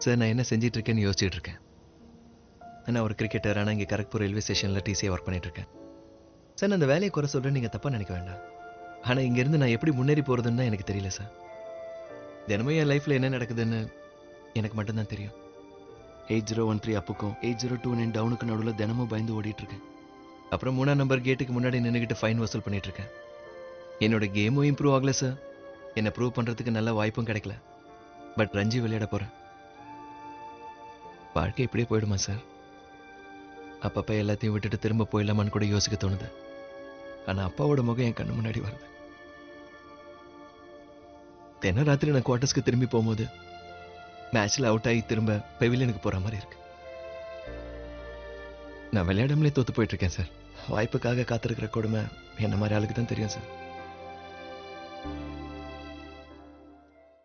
Sir நான் என்ன செஞ்சிட்டு இருக்கேன்னு யோசிச்சுட்டு இருக்கேன். நான் ஒரு கிரிக்கெட்டர், ஆனால் இங்கே கரக்பூர் ரயில்வே ஸ்டேஷனில் டிசியை ஒர்க் பண்ணிட்டு இருக்கேன். சார் நான் அந்த வேலையை குறை சொல்கிறேன், நீங்கள் தப்பாக நினைக்க வேண்டாம். ஆனால் இங்கேருந்து நான் எப்படி முன்னேறி போகிறதுன்னு தான் எனக்கு தெரியல சார். தினமும் என் லைஃப்பில் என்ன நடக்குதுன்னு எனக்கு மட்டும்தான் தெரியும். 8013 அப்புக்கும் 8029 டவுனுக்கு நடுவில் தினமும் பயந்து ஓடிட்டு இருக்கேன். அப்புறம் 3ஆம் நம்பர் கேட்டுக்கு முன்னாடி நின்றுக்கிட்டு ஃபைன் வசூல் பண்ணிட்டு இருக்கேன். என்னோட கேமும் இம்ப்ரூவ் ஆகல சார். என்னை ப்ரூவ் பண்ணுறதுக்கு நல்ல வாய்ப்பும் கிடைக்கல. பட் ரஞ்சி விளையாட போகிறேன். வாழ்க்கை இப்படியே போயிடுமா சார்? அப்பப்போ எல்லாத்தையும் விட்டுட்டு திரும்ப போயிடலாமான்னு கூட யோசிக்க தோணுது. ஆனால் அப்பாவோட முகம் என் கண்ணு முன்னாடி வருது. தினம் ராத்திரி நான் குவார்ட்டர்ஸ்க்கு திரும்பி போகும்போது மேட்ச்ல அவுட் ஆகி திரும்ப பெவிலியனுக்கு போற மாதிரி இருக்கு. நான் விளையாடாமலே தோத்து போயிட்டு இருக்கேன் சார். வாய்ப்புக்காக காத்திருக்கிற கொடுமை என்ன மாதிரி ஆளுக்கு தான் தெரியும் சார்.